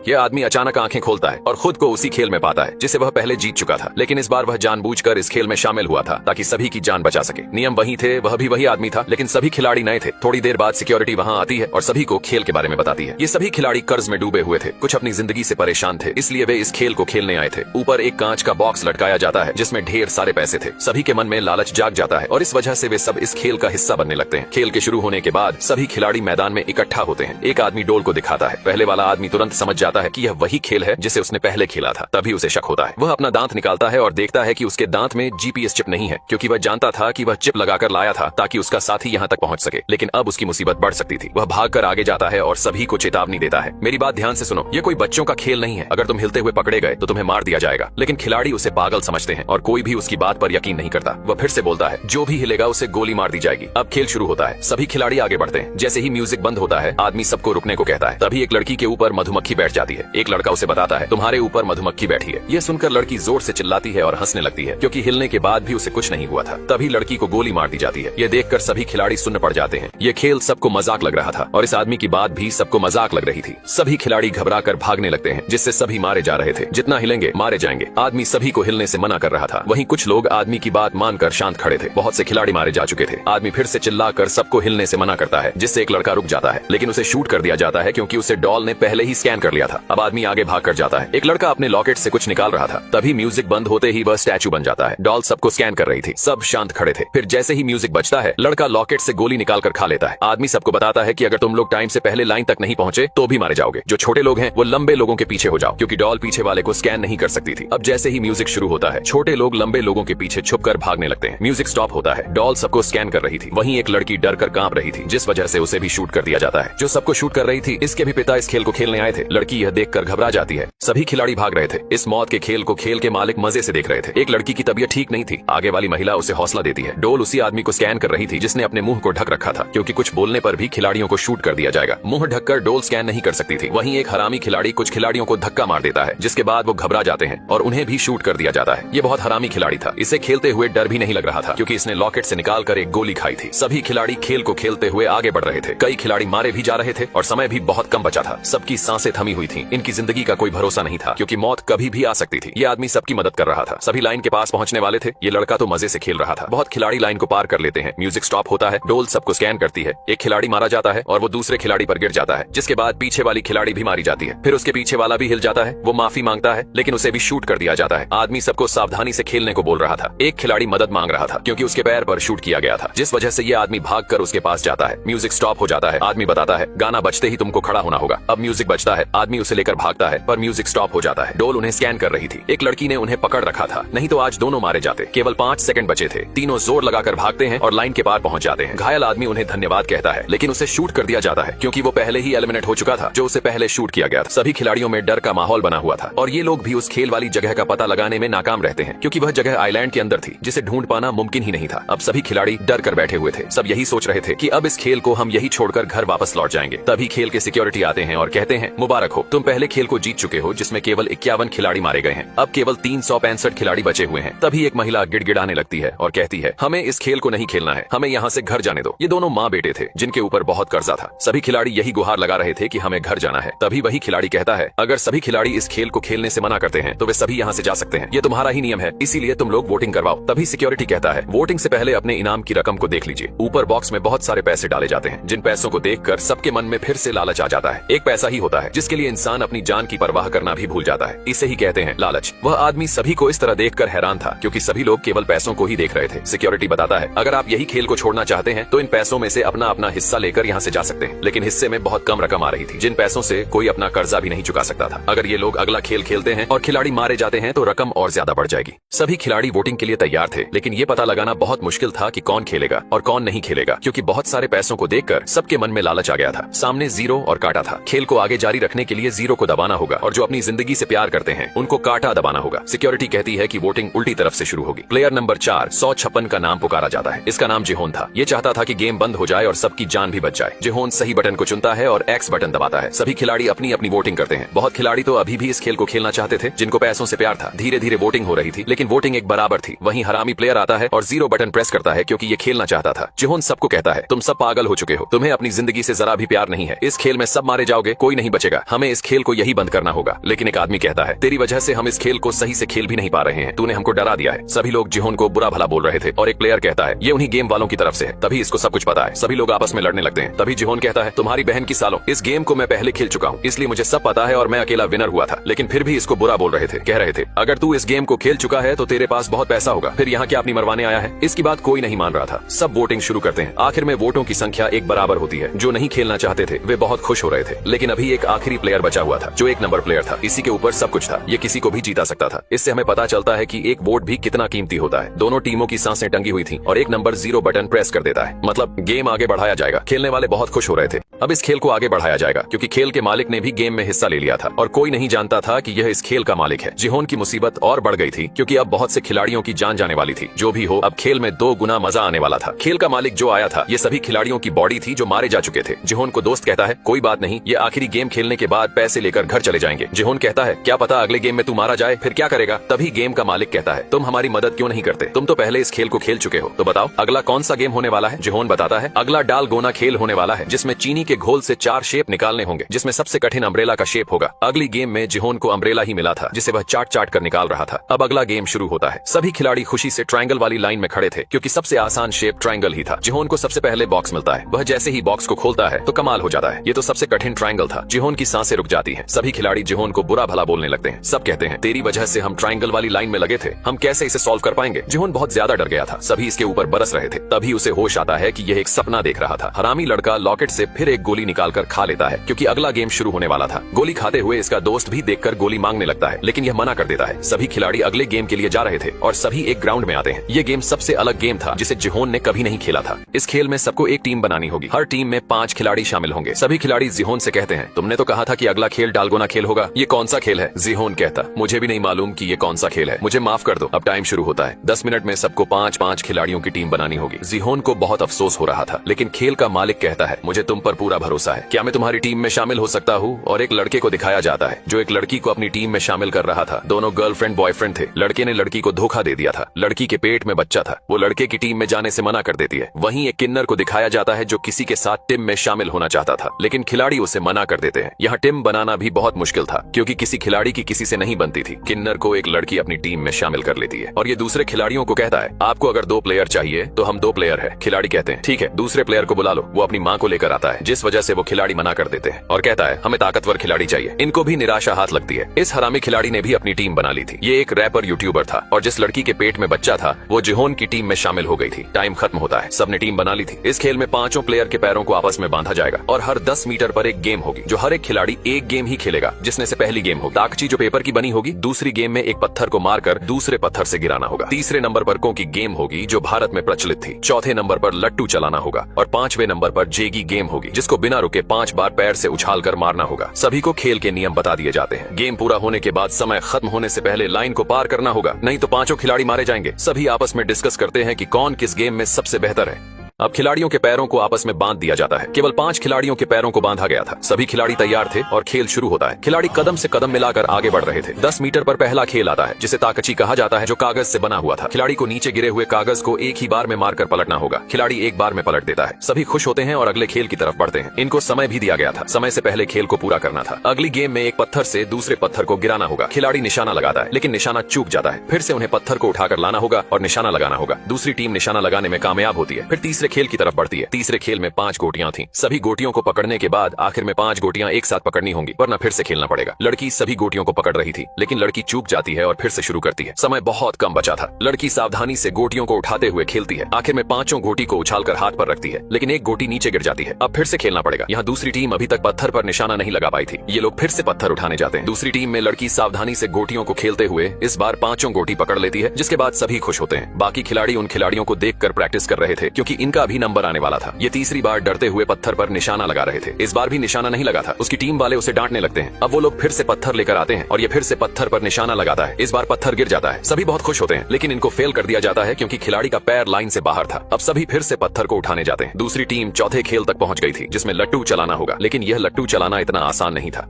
यह आदमी अचानक आंखें खोलता है और खुद को उसी खेल में पाता है जिसे वह पहले जीत चुका था, लेकिन इस बार वह जानबूझकर इस खेल में शामिल हुआ था ताकि सभी की जान बचा सके। नियम वही थे, वह भी वही आदमी था, लेकिन सभी खिलाड़ी नए थे। थोड़ी देर बाद सिक्योरिटी वहाँ आती है और सभी को खेल के बारे में बताती है। ये सभी खिलाड़ी कर्ज में डूबे हुए थे, कुछ अपनी जिंदगी से परेशान थे, इसलिए वे इस खेल को खेलने आए थे। ऊपर एक कांच का बॉक्स लटकाया जाता है जिसमें ढेर सारे पैसे थे। सभी के मन में लालच जाग जाता है और इस वजह से वे सब इस खेल का हिस्सा बनने लगते हैं। खेल के शुरू होने के बाद सभी खिलाड़ी मैदान में इकट्ठा होते हैं। एक आदमी डोल को दिखाता है। पहले वाला आदमी तुरंत समझ जाता है कि यह वही खेल है जिसे उसने पहले खेला था, तभी उसे शक होता है। वह अपना दांत निकालता है और देखता है कि उसके दांत में जीपीएस चिप नहीं है, क्योंकि वह जानता था कि वह चिप लगाकर लाया था ताकि उसका साथी यहाँ तक पहुँच सके, लेकिन अब उसकी मुसीबत बढ़ सकती थी। वह भागकर आगे जाता है और सभी को चेतावनी देता है, मेरी बात ध्यान से सुनो, ये कोई बच्चों का खेल नहीं है। अगर तुम हिलते हुए पकड़े गए तो तुम्हें मार दिया जाएगा। लेकिन खिलाड़ी उसे पागल समझते हैं और कोई भी उसकी बात पर यकीन नहीं करता। वह फिर से बोलता है, जो भी हिलेगा उसे गोली मार दी जाएगी। अब खेल शुरू होता है। सभी खिलाड़ी आगे बढ़ते हैं। जैसे ही म्यूजिक बंद होता है, आदमी सबको रुकने को कहता है। तभी एक लड़की के ऊपर मधुमक्खी बैठ जाती है। एक लड़का उसे बताता है, तुम्हारे ऊपर मधुमक्खी बैठी है। यह सुनकर लड़की जोर से चिल्लाती है और हंसने लगती है, क्योंकि हिलने के बाद भी उसे कुछ नहीं हुआ था। तभी लड़की को गोली मार दी जाती है। यह देखकर सभी खिलाड़ी सुन्न पड़ जाते हैं। यह खेल सबको मजाक लग रहा था और इस आदमी की बात भी सबको मजाक लग रही थी। सभी खिलाड़ी घबराकर भागने लगते हैं, जिससे सभी मारे जा रहे थे। जितना हिलेंगे मारे जाएंगे। आदमी सभी को हिलने से मना कर रहा था। वहीं कुछ लोग आदमी की बात मानकर शांत खड़े थे। बहुत से खिलाड़ी मारे जा चुके थे। आदमी फिर से चिल्लाकर सबको हिलने से मना करता है, जिससे एक लड़का रुक जाता है, लेकिन उसे शूट कर दिया जाता है क्योंकि उसे डॉल ने पहले ही स्कैन कर लिया था। अब आदमी आगे भाग कर जाता है। एक लड़का अपने लॉकेट से कुछ निकाल रहा था। तभी म्यूजिक बंद होते ही वह स्टैचू बन जाता है। डॉल सबको स्कैन कर रही थी। सब शांत खड़े थे। फिर जैसे ही म्यूजिक बजता है, लड़का लॉकेट से गोली निकाल कर खा लेता है। आदमी सबको बताता है कि अगर तुम लोग टाइम से पहले लाइन तक नहीं पहुंचे तो भी मारे जाओगे। जो छोटे लोग हैं वो लंबे लोगों के पीछे हो जाओ, क्योंकि डॉल पीछे वाले को स्कैन नहीं कर सकती थी। अब जैसे ही म्यूजिक शुरू होता है, छोटे लोग लंबे लोगों के पीछे छुपकर भागने लगते हैं। म्यूजिक स्टॉप होता है। डॉल सबको स्कैन कर रही थी। वहीं एक लड़की डर कर कांप रही थी, जिस वजह से उसे भी शूट कर दिया जाता है। जो सबको शूट कर रही थी, इसके भी पिता इस खेल को खेलने आए थे। लड़की यह देखकर घबरा जाती है। सभी खिलाड़ी भाग रहे थे। इस मौत के खेल को खेल के मालिक मजे से देख रहे थे। एक लड़की की तबीयत ठीक नहीं थी। आगे वाली महिला उसे हौसला देती है। डोल उसी आदमी को स्कैन कर रही थी जिसने अपने मुंह को ढक रखा था, क्योंकि कुछ बोलने पर भी खिलाड़ियों को शूट कर दिया जाएगा। मुंह ढककर डोल स्कैन नहीं कर सकती थी। वहीं एक हरामी खिलाड़ी कुछ खिलाड़ियों को धक्का मार देता है, जिसके बाद वो घबरा जाते हैं और उन्हें भी शूट कर दिया जाता है। ये बहुत हरामी खिलाड़ी था। इसे खेलते हुए डर भी नहीं लग रहा था, क्योंकि इसने लॉकेट से निकालकर एक गोली खाई थी। सभी खिलाड़ी खेल को खेलते हुए आगे बढ़ रहे थे। कई खिलाड़ी मारे भी जा रहे थे और समय भी बहुत कम बचा था। सबकी सांसें थमी हुई थी। इनकी जिंदगी का कोई भरोसा नहीं था, क्योंकि मौत कभी भी आ सकती थी। ये आदमी सबकी मदद कर रहा था। सभी लाइन के पास पहुंचने वाले थे। ये लड़का तो मजे से खेल रहा था। बहुत खिलाड़ी लाइन को पार कर लेते हैं। म्यूजिक स्टॉप होता है। डोल सबको स्कैन करती है। एक खिलाड़ी मारा जाता है और वो दूसरे खिलाड़ी पर गिर जाता है, जिसके बाद पीछे वाली खिलाड़ी भी मारी जाती है। फिर उसके पीछे वाला भी हिल जाता है। वो माफी मांगता है, लेकिन उसे भी शूट कर दिया जाता है। आदमी सबको सावधानी से खेलने को बोल रहा था। एक खिलाड़ी मदद मांग रहा था, क्योंकि उसके पैर पर शूट किया गया था, जिस वजह से ये आदमी भागकर उसके पास जाता है। म्यूजिक स्टॉप हो जाता है। आदमी बताता है, गाना बजते ही तुमको खड़ा होना होगा। अब म्यूजिक बजता है। आदमी उसे लेकर भागता है, पर म्यूजिक स्टॉप हो जाता है। डोल उन्हें स्कैन कर रही थी। एक लड़की ने उन्हें पकड़ रखा था, नहीं तो आज दोनों मारे जाते। केवल 5 सेकंड बचे थे। तीनों जोर लगाकर भागते हैं और लाइन के पार पहुंच जाते हैं। घायल आदमी उन्हें धन्यवाद कहता है, लेकिन उसे शूट कर दिया जाता है, क्योंकि वो पहले ही एलिमिनेट हो चुका था, जो उसे पहले शूट किया गया था। सभी खिलाड़ियों में डर का माहौल बना हुआ था और ये लोग भी उस खेल वाली जगह का पता लगाने में नाकाम रहते हैं, क्योंकि वह जगह आइलैंड के अंदर थी, जिसे ढूंढ पाना मुमकिन ही नहीं था। अब सभी खिलाड़ी डर कर बैठे हुए थे। सब यही सोच रहे थे कि अब इस खेल को हम यही छोड़कर घर वापस लौट जाएंगे। तभी खेल के सिक्योरिटी आते हैं और कहते हैं, मुबारक हो, तुम पहले खेल को जीत चुके हो, जिसमें केवल 51 खिलाड़ी मारे गए हैं। अब केवल 365 खिलाड़ी बचे हुए हैं। तभी एक महिला गिड़गिड़ाने लगती है और कहती है, हमें इस खेल को नहीं खेलना है, हमें यहाँ से घर जाने दो। ये दोनों माँ बेटे थे, जिनके ऊपर बहुत कर्जा था। सभी खिलाड़ी यही गुहार लगा रहे थे कि हमें घर जाना है। तभी वही खिलाड़ी कहता है, अगर सभी खिलाड़ी इस खेल को खेलने से मना करते हैं तो वे सभी यहाँ से जा सकते हैं। ये तुम्हारा ही नियम है, इसीलिए तुम लोग वोटिंग करवाओ। तभी सिक्योरिटी कहता है, वोटिंग से पहले अपने इनाम की रकम को देख लीजिए। ऊपर बॉक्स में बहुत सारे पैसे डाले जाते हैं, जिन पैसों को देखकर सबके मन में फिर से लालच आ जाता है। एक पैसा ही होता है जिसके लिए इंसान अपनी जान की परवाह करना भी भूल जाता है। इसे ही कहते हैं लालच। वह आदमी सभी को इस तरह देखकर हैरान था, क्योंकि सभी लोग केवल पैसों को ही देख रहे थे। सिक्योरिटी बताता है, अगर आप यही खेल को छोड़ना चाहते हैं तो इन पैसों में से अपना अपना हिस्सा लेकर यहाँ से जा सकते हैं। लेकिन हिस्से में बहुत कम रकम आ रही थी, जिन पैसों से कोई अपना कर्जा भी नहीं चुका सकता था। अगर ये लोग अगला खेल खेलते हैं और खिलाड़ी मारे जाते हैं तो रकम और ज्यादा बढ़ जाएगी। सभी खिलाड़ी वोटिंग के लिए तैयार थे, लेकिन ये पता लगाना बहुत मुश्किल था कि कौन खेलेगा और कौन नहीं खेलेगा, क्योंकि बहुत सारे पैसों को देखकर सबके मन में लालच आ गया था। सामने जीरो और काटा था। खेल को आगे जारी रखने के लिए जीरो को दबाना होगा और जो अपनी जिंदगी से प्यार करते हैं उनको काटा दबाना होगा। सिक्योरिटी कहती है कि वोटिंग उल्टी तरफ से शुरू होगी। प्लेयर नंबर 4 156 का नाम पुकारा जाता है। इसका नाम जिहोन था। ये चाहता था कि गेम बंद हो जाए और सबकी जान भी बच जाए। जिहोन सही बटन को चुनता है और एक्स बटन दबाता है। सभी खिलाड़ी अपनी अपनी वोटिंग करते हैं। बहुत खिलाड़ी तो अभी भी इस खेल को खेलना चाहते थे, जिनको पैसों से प्यार था। धीरे धीरे वोटिंग हो रही थी, लेकिन वोटिंग एक बराबर थी। वहीं हरामी प्लेयर आता है और जीरो बटन प्रेस करता है, क्योंकि ये खेलना चाहता था। जिहोन सबको कहता है, तुम सब पागल हो चुके हो, तुम्हें अपनी जिंदगी से जरा भी प्यार नहीं है। इस खेल में सब मारे जाओगे, कोई नहीं बचेगा। हमें इस खेल को यही बंद करना होगा। लेकिन एक आदमी कहता है, तेरी वजह से हम इस खेल को सही से खेल भी नहीं पा रहे हैं, तूने हमको डरा दिया है। सभी लोग जिहोन को बुरा भला बोल रहे थे और एक प्लेयर कहता है, ये उन्हीं गेम वालों की तरफ से है, तभी इसको सब कुछ पता है। सभी लोग आपस में लड़ने लगते हैं। तभी जिहोन कहता है, तुम्हारी बहन की सालों, इस गेम को मैं पहले खेल चुका हूँ, इसलिए मुझे सब पता है और मैं अकेला विनर हुआ था। लेकिन फिर भी इसको बुरा बोल रहे थे, कह रहे थे, अगर तू इस गेम को खेल चुका है तो तेरे पास बहुत पैसा होगा, फिर यहाँ क्या अपनी मरवाने आया है। इसकी बात कोई नहीं मान रहा था। सब वोटिंग शुरू करते हैं। आखिर में वोटों की संख्या एक बराबर होती है। जो नहीं खेलना चाहते थे वे बहुत खुश हो रहे थे। लेकिन अभी एक आखिरी प्लेयर बचा हुआ था जो एक नंबर प्लेयर था। इसी के ऊपर सब कुछ था। ये किसी को भी जीता सकता था। इससे हमें पता चलता है कि एक वोट भी कितना कीमती होता है। दोनों टीमों की सांसें टंगी हुई थी और एक नंबर 0 बटन प्रेस कर देता है, मतलब गेम आगे बढ़ाया जाएगा। खेलने वाले बहुत खुश हो रहे थे। अब इस खेल को आगे बढ़ाया जाएगा क्योंकि खेल के मालिक ने भी गेम में हिस्सा ले लिया था और कोई नहीं जानता था कि यह इस खेल का मालिक है। जिहोन की मुसीबत और बढ़ गई थी क्योंकि अब बहुत से खिलाड़ियों की जान जाने वाली थी। जो भी हो, अब खेल में 2 गुना मजा आने वाला था। खेल का मालिक जो आया था, ये सभी खिलाड़ियों की बॉडी थी जो मारे जा चुके थे। जिहोन को दोस्त कहता है, कोई बात नहीं, ये आखिरी गेम खेलने के बाद पैसे लेकर घर चले जाएंगे। जिहोन कहता है, क्या पता अगले गेम में तू मारा जाए, फिर क्या करेगा। तभी गेम का मालिक कहता है, तुम हमारी मदद क्यों नहीं करते, तुम तो पहले इस खेल को खेल चुके हो, तो बताओ अगला कौन सा गेम होने वाला है। जिहोन बताता है, अगला डालगोना खेल होने वाला है जिसमें चीनी के घोल से 4 शेप निकालने होंगे, जिसमें सबसे कठिन अम्ब्रेला का शेप होगा। अगली गेम में जिहोन को अम्ब्रेला ही मिला था जिसे वह चाट चाट कर निकाल रहा था। अब अगला गेम शुरू होता है। सभी खिलाड़ी खुशी से ट्रायंगल वाली लाइन में खड़े थे क्योंकि सबसे आसान शेप ट्रायंगल ही था। जिहोन को सबसे पहले बॉक्स मिलता है। वह जैसे ही बॉक्स को खोलता है तो कमाल हो जाता है। ये तो सबसे कठिन ट्रायंगल था। जिहोन की सांसें रुक जाती हैं। सभी खिलाड़ी जिहोन को बुरा भला बोलने लगते हैं। सब कहते हैं, तेरी वजह से हम ट्रायंगल वाली लाइन में लगे थे, हम कैसे इसे सॉल्व कर पाएंगे। जिहोन बहुत ज्यादा डर गया था। सभी इसके ऊपर बरस रहे थे। तभी उसे होश आता है कि यह एक सपना देख रहा था। हरामी लड़का लॉकेट से फिर एक गोली निकालकर खा लेता है क्योंकि अगला गेम शुरू होने वाला था। गोली खाते हुए इसका दोस्त भी देखकर गोली मांगने लगता है, लेकिन यह मना कर देता है। सभी खिलाड़ी अगले गेम के लिए जा रहे थे और सभी एक ग्राउंड में आते हैं। यह गेम सबसे अलग गेम था जिसे जिहोन ने कभी नहीं खेला था। इस खेल में सबको एक टीम बनानी होगी। हर टीम में 5 खिलाड़ी शामिल होंगे। सभी खिलाड़ी जिहोन से कहते हैं, तुमने तो कहा था कि अगला खेल डालगोना खेल होगा, ये कौन सा खेल है। जिहोन कहता, मुझे भी नहीं मालूम कि ये कौन सा खेल है, मुझे माफ कर दो। अब टाइम शुरू होता है। 10 मिनट में सबको 5-5 खिलाड़ियों की टीम बनानी होगी। जिहोन को बहुत अफसोस हो रहा था, लेकिन खेल का मालिक कहता है, मुझे तुम पर पूरा भरोसा है, क्या मैं तुम्हारी टीम में शामिल हो सकता हूँ। और एक लड़के को दिखाया जाता है जो एक लड़की को अपनी टीम में शामिल कर रहा था। दोनों गर्लफ्रेंड बॉयफ्रेंड थे। लड़के ने लड़की को धोखा दे दिया था। लड़की के पेट में बच्चा था। वो लड़के की टीम में जाने से मना कर देती है। वहीं एक किन्नर को दिखाया जाता है जो किसी के साथ टीम में शामिल होना चाहता था, लेकिन खिलाड़ी उसे मना कर देते हैं। यहाँ टीम बनाना भी बहुत मुश्किल था क्योंकि किसी खिलाड़ी की किसी से नहीं बनती थी। किन्नर को एक लड़की अपनी टीम में शामिल कर लेती है और ये दूसरे खिलाड़ियों को कहता है, आपको अगर 2 प्लेयर चाहिए तो हम 2 प्लेयर है। खिलाड़ी कहते हैं, ठीक है, दूसरे प्लेयर को बुला लो। वो अपनी माँ को लेकर आता है, जिस वजह से वो खिलाड़ी मना कर देते हैं और कहता है, हमें ताकतवर खिलाड़ी चाहिए। इनको भी निराशा हाथ लगती है। इस हरामी खिलाड़ी ने भी अपनी टीम बना ली थी। ये एक रैपर यूट्यूबर था और जिस लड़की के पेट में बच्चा था वो जिहोन की टीम में शामिल हो गई थी। टाइम खत्म होता है। सबने टीम बना ली थी। इस खेल में 5 प्लेयर के पैरों को आपस में बांधा जाएगा और हर 10 मीटर पर एक गेम होगी जो हर एक खिलाड़ी एक गेम ही खेलेगा, जिसमें से पहली गेम होगी ताकची जो पेपर की बनी होगी। दूसरी गेम में एक पत्थर को मारकर दूसरे पत्थर से गिराना होगा। तीसरे नंबर पर को की गेम होगी जो भारत में प्रचलित थी। चौथे नंबर पर लट्टू चलाना होगा और 5वें नंबर पर जेगी गेम होगी जिसको बिना रुके 5 बार पैर से उछाल कर मारना होगा। सभी को खेल के नियम बता दिए जाते हैं। गेम पूरा होने के बाद समय खत्म होने से पहले लाइन को पार करना होगा, नहीं तो 5 खिलाड़ी मारे जाएंगे। सभी आपस में डिस्कस करते हैं कि कौन किस गेम में सबसे बेहतर है। अब खिलाड़ियों के पैरों को आपस में बांध दिया जाता है। केवल 5 खिलाड़ियों के पैरों को बांधा गया था। सभी खिलाड़ी तैयार थे और खेल शुरू होता है। खिलाड़ी कदम से कदम मिलाकर आगे बढ़ रहे थे। 10 मीटर पर पहला खेल आता है जिसे ताकची कहा जाता है, जो कागज से बना हुआ था। खिलाड़ी को नीचे गिरे हुए कागज को एक ही बार में मारकर पलटना होगा। खिलाड़ी एक बार में पलट देता है। सभी खुश होते हैं और अगले खेल की तरफ बढ़ते हैं। इनको समय भी दिया गया था। समय से पहले खेल को पूरा करना था। अगली गेम में एक पत्थर से दूसरे पत्थर को गिराना होगा। खिलाड़ी निशाना लगाता है लेकिन निशाना चूक जाता है। फिर से उन्हें पत्थर को उठाकर लाना होगा और निशाना लगाना होगा। दूसरी टीम निशाना लगाने में कामयाब होती है। फिर तीसरे खेल की तरफ बढ़ती है। तीसरे खेल में 5 गोटियां थीं। सभी गोटियों को पकड़ने के बाद आखिर में 5 गोटियां एक साथ पकड़नी होंगी, वरना फिर से खेलना पड़ेगा। लड़की सभी गोटियों को पकड़ रही थी लेकिन लड़की चूक जाती है और फिर से शुरू करती है। समय बहुत कम बचा था। लड़की सावधानी से गोटियों को उठाते हुए खेलती है। आखिर में 5 गोटी को उछालकर हाथ पर रखती है लेकिन एक गोटी नीचे गिर जाती है। अब फिर से खेलना पड़ेगा। यहाँ दूसरी टीम अभी तक पत्थर पर निशाना नहीं लगा पाई थी। ये लोग फिर से पत्थर उठाने जाते हैं। दूसरी टीम में लड़की सावधानी से गोटियों को खेलते हुए इस बार 5 गोटी पकड़ लेती है, जिसके बाद सभी खुश होते हैं। बाकी खिलाड़ी उन खिलाड़ियों को देखकर प्रैक्टिस कर रहे थे क्योंकि इनका भी नंबर आने वाला था। ये तीसरी बार डरते हुए पत्थर पर निशाना लगा रहे थे। इस बार भी निशाना नहीं लगा था। उसकी टीम वाले उसे डांटने लगते हैं। अब वो लोग फिर से पत्थर लेकर आते हैं और ये फिर से पत्थर पर निशाना लगाता है। इस बार पत्थर गिर जाता है। सभी बहुत खुश होते हैं लेकिन इनको फेल कर दिया जाता है क्योंकि खिलाड़ी का पैर लाइन से बाहर था। अब सभी फिर से पत्थर को उठाने जाते हैं। दूसरी टीम चौथे खेल तक पहुंच गई थी जिसमें लट्टू चलाना होगा, लेकिन यह लट्टू चलाना इतना आसान नहीं था।